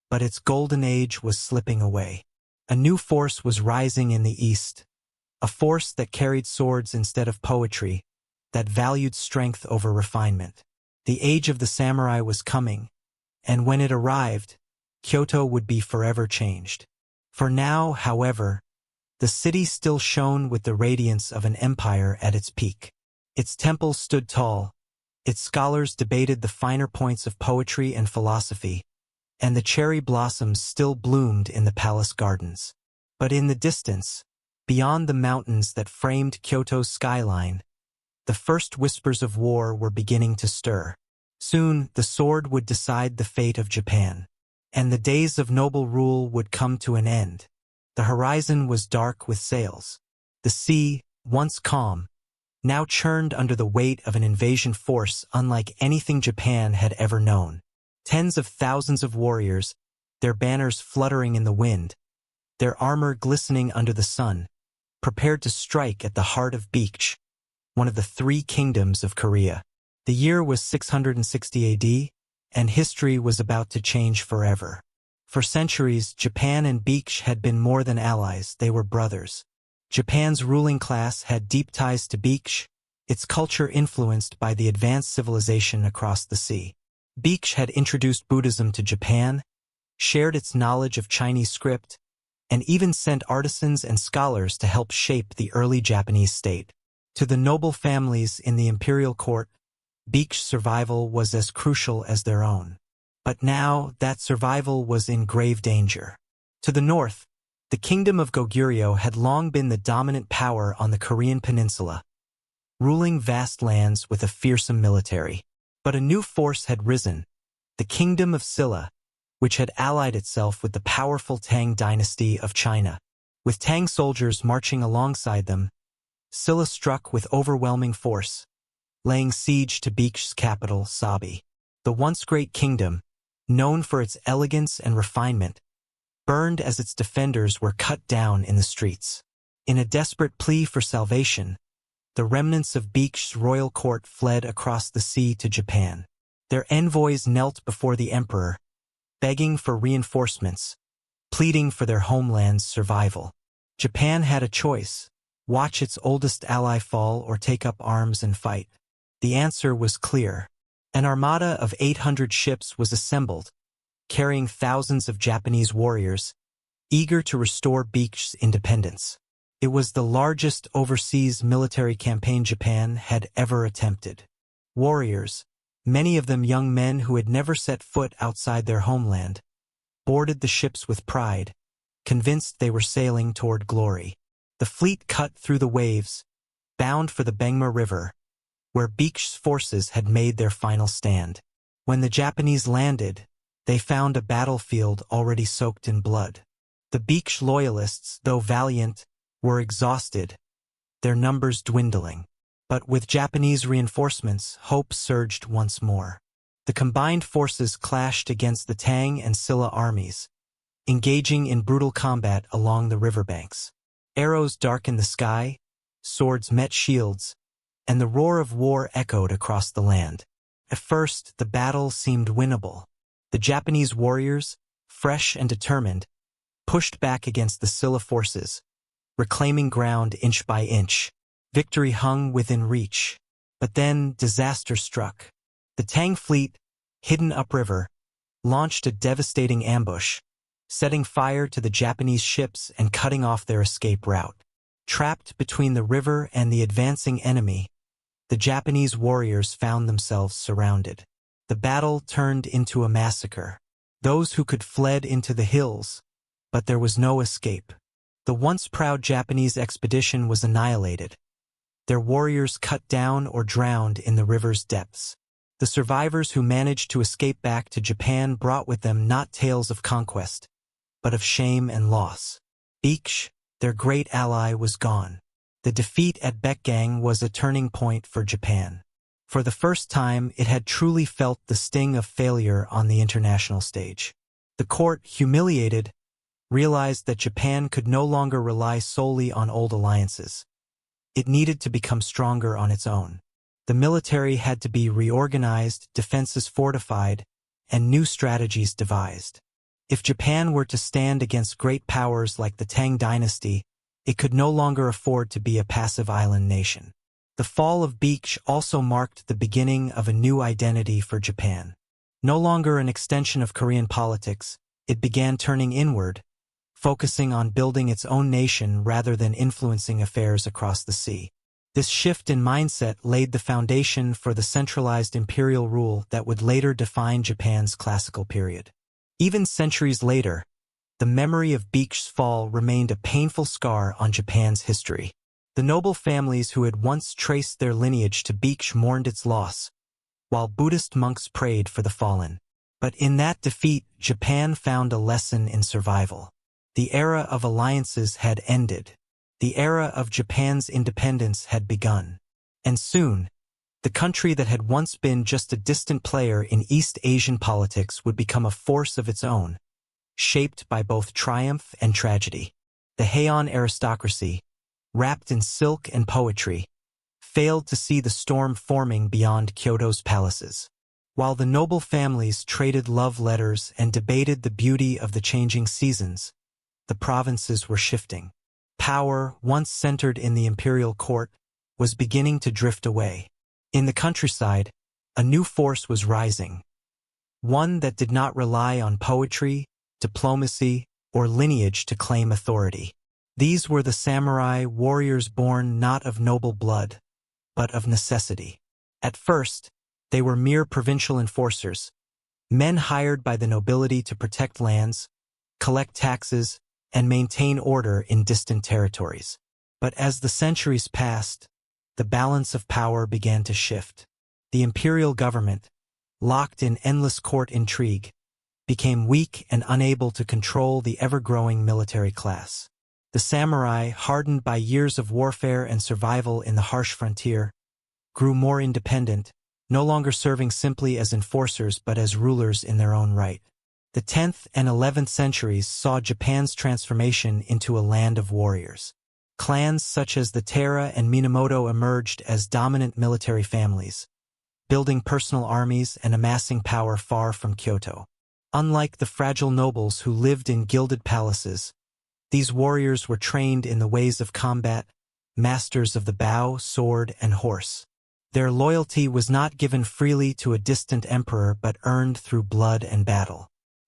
but its golden age was slipping away. A new force was rising in the east, a force that carried swords instead of poetry, that valued strength over refinement. The age of the samurai was coming, and when it arrived, Kyoto would be forever changed. For now, however, the city still shone with the radiance of an empire at its peak. Its temples stood tall, its scholars debated the finer points of poetry and philosophy, and the cherry blossoms still bloomed in the palace gardens. But in the distance, beyond the mountains that framed Kyoto's skyline, the first whispers of war were beginning to stir. Soon, the sword would decide the fate of Japan, and the days of noble rule would come to an end. The horizon was dark with sails. The sea, once calm, now churned under the weight of an invasion force unlike anything Japan had ever known. Tens of thousands of warriors, their banners fluttering in the wind, their armor glistening under the sun, prepared to strike at the heart of Baekgang, one of the three kingdoms of Korea. The year was 660 AD, and history was about to change forever. For centuries, Japan and Baekgang had been more than allies, they were brothers. Japan's ruling class had deep ties to Baekgang, its culture influenced by the advanced civilization across the sea. Baekgang had introduced Buddhism to Japan, shared its knowledge of Chinese script, and even sent artisans and scholars to help shape the early Japanese state. To the noble families in the imperial court, Baekgang's survival was as crucial as their own. But now, that survival was in grave danger. To the north, the kingdom of Goguryeo had long been the dominant power on the Korean peninsula, ruling vast lands with a fearsome military. But a new force had risen, the kingdom of Silla, which had allied itself with the powerful Tang dynasty of China. With Tang soldiers marching alongside them, Silla struck with overwhelming force, laying siege to Baekgang's capital, Sabi. The once great kingdom, known for its elegance and refinement, burned as its defenders were cut down in the streets. In a desperate plea for salvation, the remnants of Baekgang's royal court fled across the sea to Japan. Their envoys knelt before the emperor, begging for reinforcements, pleading for their homeland's survival. Japan had a choice: watch its oldest ally fall or take up arms and fight. The answer was clear. An armada of 800 ships was assembled, carrying thousands of Japanese warriors, eager to restore Baekgang's independence. It was the largest overseas military campaign Japan had ever attempted. Warriors, many of them young men who had never set foot outside their homeland, boarded the ships with pride, convinced they were sailing toward glory. The fleet cut through the waves, bound for the Bengma River, where Baekgang's forces had made their final stand. When the Japanese landed, they found a battlefield already soaked in blood. The Baekgang loyalists, though valiant, were exhausted, their numbers dwindling. But with Japanese reinforcements, hope surged once more. The combined forces clashed against the Tang and Silla armies, engaging in brutal combat along the riverbanks. Arrows darkened the sky, swords met shields, and the roar of war echoed across the land. At first, the battle seemed winnable. The Japanese warriors, fresh and determined, pushed back against the Silla forces, reclaiming ground inch by inch. Victory hung within reach. But then disaster struck. The Tang fleet, hidden upriver, launched a devastating ambush, setting fire to the Japanese ships and cutting off their escape route. Trapped between the river and the advancing enemy, the Japanese warriors found themselves surrounded. The battle turned into a massacre. Those who could fled into the hills, but there was no escape. The once proud Japanese expedition was annihilated, their warriors cut down or drowned in the river's depths. The survivors who managed to escape back to Japan brought with them not tales of conquest, but of shame and loss. Baekgang, their great ally, was gone. The defeat at Baekgang was a turning point for Japan. For the first time, it had truly felt the sting of failure on the international stage. The court, humiliated, realized that Japan could no longer rely solely on old alliances. It needed to become stronger on its own. The military had to be reorganized, defenses fortified, and new strategies devised. If Japan were to stand against great powers like the Tang dynasty, it could no longer afford to be a passive island nation. The fall of Baekje also marked the beginning of a new identity for Japan. No longer an extension of Korean politics, it began turning inward, focusing on building its own nation rather than influencing affairs across the sea. This shift in mindset laid the foundation for the centralized imperial rule that would later define Japan's classical period. Even centuries later, the memory of Baekje's fall remained a painful scar on Japan's history. The noble families who had once traced their lineage to Baekje mourned its loss, while Buddhist monks prayed for the fallen. But in that defeat, Japan found a lesson in survival. The era of alliances had ended. The era of Japan's independence had begun. And soon, the country that had once been just a distant player in East Asian politics would become a force of its own, shaped by both triumph and tragedy. The Heian aristocracy, wrapped in silk and poetry, failed to see the storm forming beyond Kyoto's palaces. While the noble families traded love letters and debated the beauty of the changing seasons, the provinces were shifting. Power, once centered in the imperial court, was beginning to drift away. In the countryside, a new force was rising, one that did not rely on poetry, diplomacy, or lineage to claim authority. These were the samurai warriors born not of noble blood, but of necessity. At first, they were mere provincial enforcers, men hired by the nobility to protect lands, collect taxes, and maintain order in distant territories. But as the centuries passed, the balance of power began to shift. The imperial government, locked in endless court intrigue, became weak and unable to control the ever-growing military class. The samurai, hardened by years of warfare and survival in the harsh frontier, grew more independent, no longer serving simply as enforcers but as rulers in their own right. The 10th and 11th centuries saw Japan's transformation into a land of warriors. Clans such as the Taira and Minamoto emerged as dominant military families, building personal armies and amassing power far from Kyoto. Unlike the fragile nobles who lived in gilded palaces, these warriors were trained in the ways of combat, masters of the bow, sword, and horse. Their loyalty was not given freely to a distant emperor but earned through blood and battle.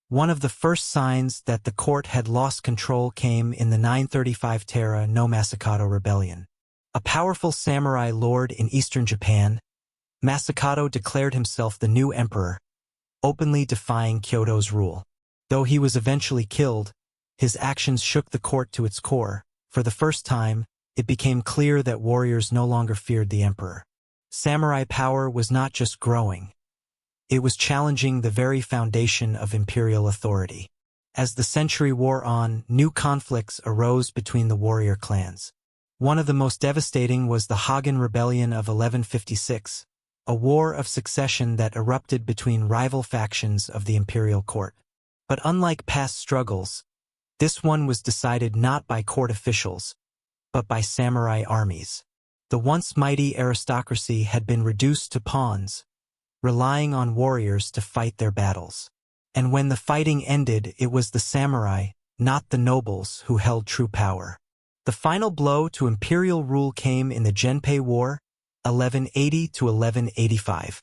One of the first signs that the court had lost control came in the 935 Taira no Masakato rebellion. A powerful samurai lord in eastern Japan, Masakato declared himself the new emperor, openly defying Kyoto's rule. Though he was eventually killed, his actions shook the court to its core. For the first time, it became clear that warriors no longer feared the emperor. Samurai power was not just growing. It was challenging the very foundation of imperial authority. As the century wore on, new conflicts arose between the warrior clans. One of the most devastating was the Shogun Rebellion of 1156, a war of succession that erupted between rival factions of the imperial court. But unlike past struggles, this one was decided not by court officials, but by samurai armies. The once mighty aristocracy had been reduced to pawns, relying on warriors to fight their battles. And when the fighting ended, it was the samurai, not the nobles, who held true power. The final blow to imperial rule came in the Genpei War, 1180 to 1185,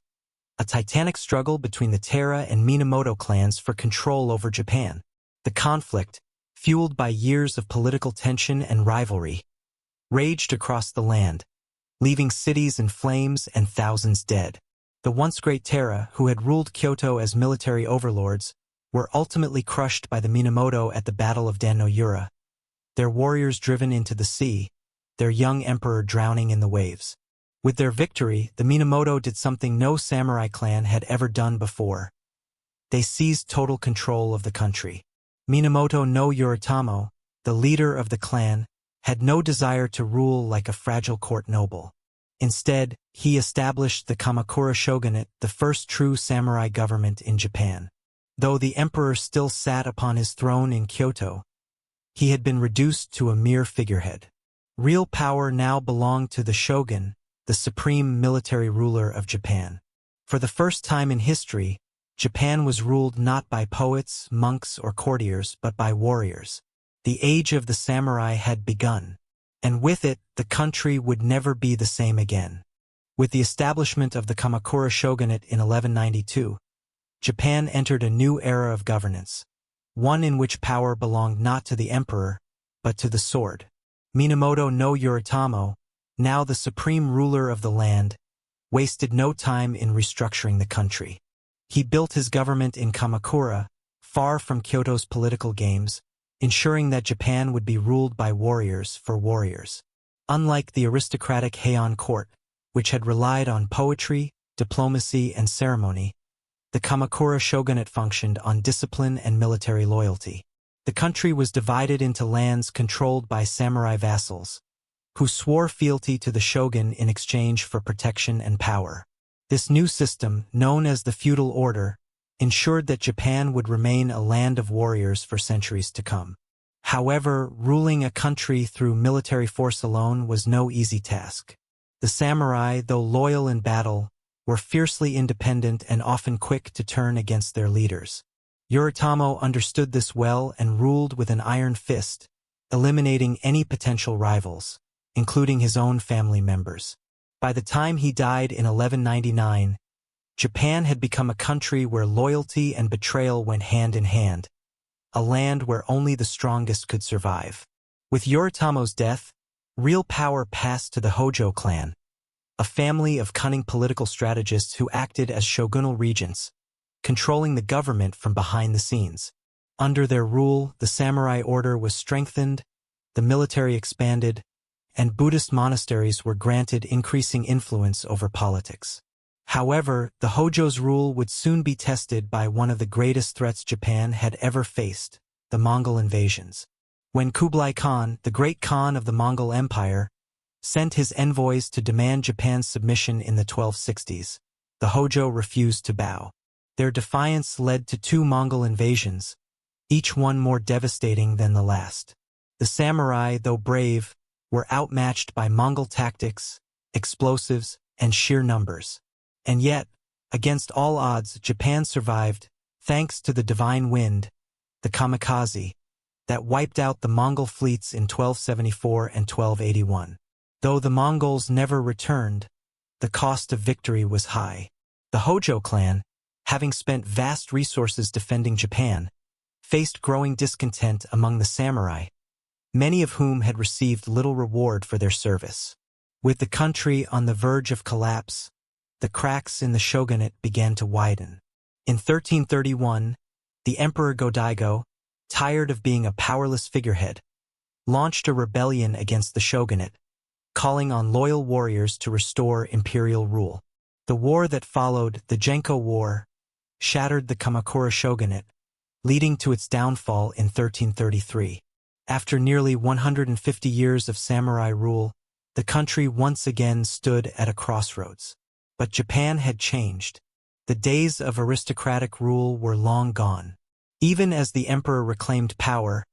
a titanic struggle between the Taira and Minamoto clans for control over Japan. The conflict, fueled by years of political tension and rivalry, raged across the land, leaving cities in flames and thousands dead. The once great Taira, who had ruled Kyoto as military overlords, were ultimately crushed by the Minamoto at the Battle of Dan-no-Yura, their warriors driven into the sea, their young emperor drowning in the waves. With their victory, the Minamoto did something no samurai clan had ever done before. They seized total control of the country. Minamoto no Yoritomo, the leader of the clan, had no desire to rule like a fragile court noble. Instead, he established the Kamakura shogunate, the first true samurai government in Japan. Though the emperor still sat upon his throne in Kyoto, he had been reduced to a mere figurehead. Real power now belonged to the shogun, the supreme military ruler of Japan. For the first time in history, Japan was ruled not by poets, monks, or courtiers, but by warriors. The age of the samurai had begun, and with it, the country would never be the same again. With the establishment of the Kamakura shogunate in 1192, Japan entered a new era of governance, one in which power belonged not to the emperor, but to the sword. Minamoto no Yoritomo, now the supreme ruler of the land, wasted no time in restructuring the country. He built his government in Kamakura, far from Kyoto's political games, ensuring that Japan would be ruled by warriors for warriors. Unlike the aristocratic Heian court, which had relied on poetry, diplomacy, and ceremony, the Kamakura shogunate functioned on discipline and military loyalty. The country was divided into lands controlled by samurai vassals, who swore fealty to the shogun in exchange for protection and power. This new system, known as the feudal order, ensured that Japan would remain a land of warriors for centuries to come. However, ruling a country through military force alone was no easy task. The samurai, though loyal in battle, were fiercely independent and often quick to turn against their leaders. Yoritomo understood this well and ruled with an iron fist, eliminating any potential rivals, including his own family members. By the time he died in 1199, Japan had become a country where loyalty and betrayal went hand in hand, a land where only the strongest could survive. With Yoritomo's death, real power passed to the Hojo clan, a family of cunning political strategists who acted as shogunal regents, controlling the government from behind the scenes. Under their rule, the samurai order was strengthened, the military expanded, and Buddhist monasteries were granted increasing influence over politics. However, the Hojo's rule would soon be tested by one of the greatest threats Japan had ever faced, the Mongol invasions. When Kublai Khan, the great Khan of the Mongol Empire, sent his envoys to demand Japan's submission in the 1260s, the Hojo refused to bow. Their defiance led to two Mongol invasions, each one more devastating than the last. The samurai, though brave, were outmatched by Mongol tactics, explosives, and sheer numbers. And yet, against all odds, Japan survived, thanks to the divine wind, the Kamikaze, that wiped out the Mongol fleets in 1274 and 1281. Though the Mongols never returned, the cost of victory was high. The Hojo clan, having spent vast resources defending Japan, faced growing discontent among the samurai, many of whom had received little reward for their service. With the country on the verge of collapse, the cracks in the shogunate began to widen. In 1331, the Emperor Go-Daigo, tired of being a powerless figurehead, launched a rebellion against the shogunate, calling on loyal warriors to restore imperial rule. The war that followed, the Genko War, shattered the Kamakura shogunate, leading to its downfall in 1333. After nearly 150 years of samurai rule, the country once again stood at a crossroads. But Japan had changed. The days of aristocratic rule were long gone. Even as the emperor reclaimed power,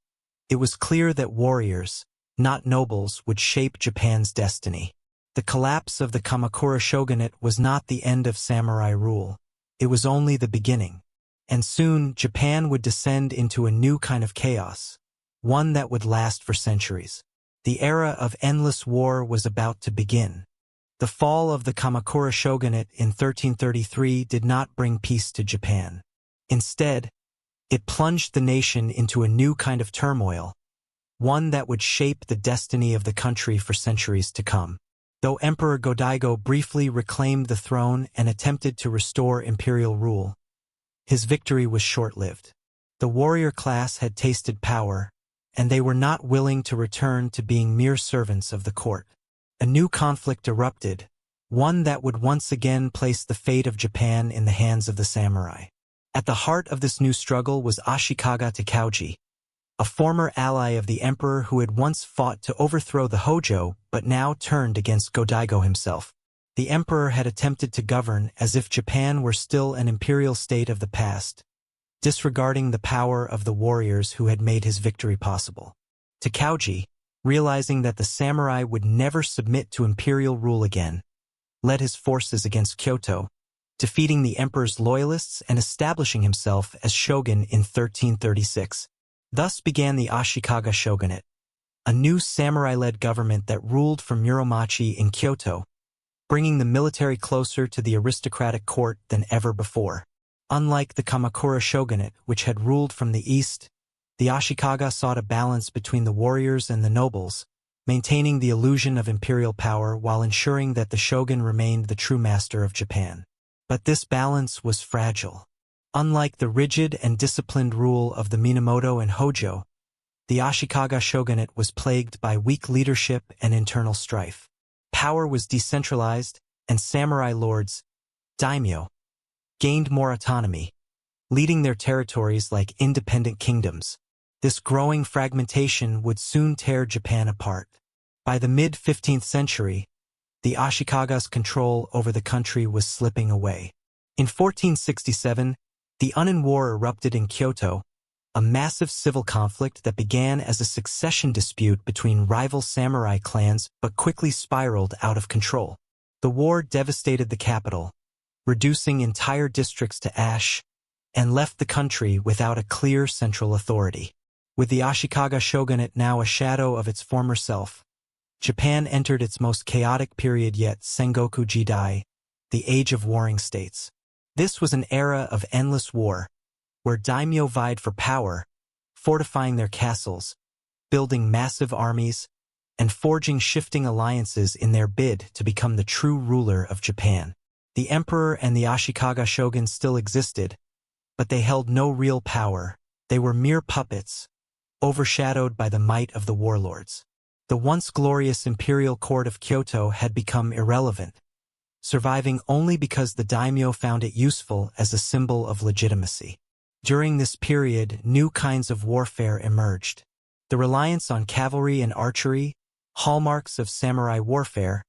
it was clear that warriors, not nobles, would shape Japan's destiny. The collapse of the Kamakura shogunate was not the end of samurai rule. It was only the beginning. And soon, Japan would descend into a new kind of chaos, one that would last for centuries. The era of endless war was about to begin. The fall of the Kamakura shogunate in 1333 did not bring peace to Japan. Instead, it plunged the nation into a new kind of turmoil, one that would shape the destiny of the country for centuries to come. Though Emperor Go-Daigo briefly reclaimed the throne and attempted to restore imperial rule, his victory was short-lived. The warrior class had tasted power, and they were not willing to return to being mere servants of the court. A new conflict erupted, one that would once again place the fate of Japan in the hands of the samurai. At the heart of this new struggle was Ashikaga Takauji, a former ally of the emperor who had once fought to overthrow the Hojo but now turned against Go-Daigo himself. The emperor had attempted to govern as if Japan were still an imperial state of the past, disregarding the power of the warriors who had made his victory possible. Takauji, realizing that the samurai would never submit to imperial rule again, led his forces against Kyoto, defeating the emperor's loyalists and establishing himself as shogun in 1336. Thus began the Ashikaga shogunate, a new samurai-led government that ruled from Muromachi in Kyoto, bringing the military closer to the aristocratic court than ever before. Unlike the Kamakura shogunate, which had ruled from the east, the Ashikaga sought a balance between the warriors and the nobles, maintaining the illusion of imperial power while ensuring that the shogun remained the true master of Japan. But this balance was fragile. Unlike the rigid and disciplined rule of the Minamoto and Hojo, the Ashikaga shogunate was plagued by weak leadership and internal strife. Power was decentralized, and samurai lords, daimyo, gained more autonomy, leading their territories like independent kingdoms. This growing fragmentation would soon tear Japan apart. By the mid-15th century, the Ashikaga's control over the country was slipping away. In 1467, the Unin War erupted in Kyoto, a massive civil conflict that began as a succession dispute between rival samurai clans but quickly spiraled out of control. The war devastated the capital, reducing entire districts to ash, and left the country without a clear central authority. With the Ashikaga shogunate now a shadow of its former self, Japan entered its most chaotic period yet, Sengoku Jidai, the Age of Warring States. This was an era of endless war, where daimyo vied for power, fortifying their castles, building massive armies, and forging shifting alliances in their bid to become the true ruler of Japan. The emperor and the Ashikaga shogun still existed, but they held no real power. They were mere puppets, overshadowed by the might of the warlords. The once glorious imperial court of Kyoto had become irrelevant, surviving only because the daimyo found it useful as a symbol of legitimacy. During this period, new kinds of warfare emerged. The reliance on cavalry and archery, hallmarks of samurai warfare,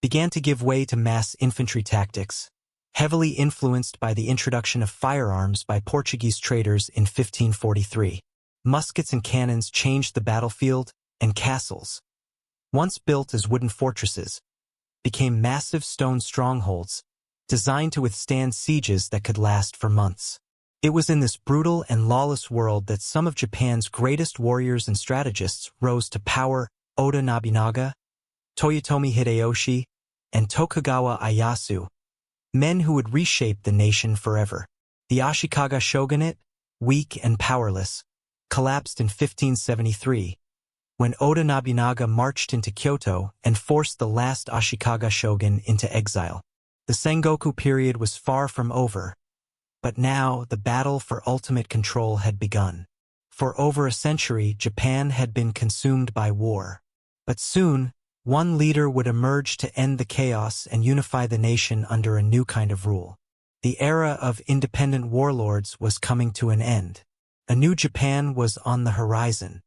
began to give way to mass infantry tactics, heavily influenced by the introduction of firearms by Portuguese traders in 1543. Muskets and cannons changed the battlefield, and castles, once built as wooden fortresses, became massive stone strongholds, designed to withstand sieges that could last for months. It was in this brutal and lawless world that some of Japan's greatest warriors and strategists rose to power: Oda Nobunaga, Toyotomi Hideyoshi, and Tokugawa Ieyasu, men who would reshape the nation forever. The Ashikaga shogunate, weak and powerless, collapsed in 1573, when Oda Nobunaga marched into Kyoto and forced the last Ashikaga shogun into exile. The Sengoku period was far from over, but now the battle for ultimate control had begun. For over a century, Japan had been consumed by war. But soon, one leader would emerge to end the chaos and unify the nation under a new kind of rule. The era of independent warlords was coming to an end. A new Japan was on the horizon.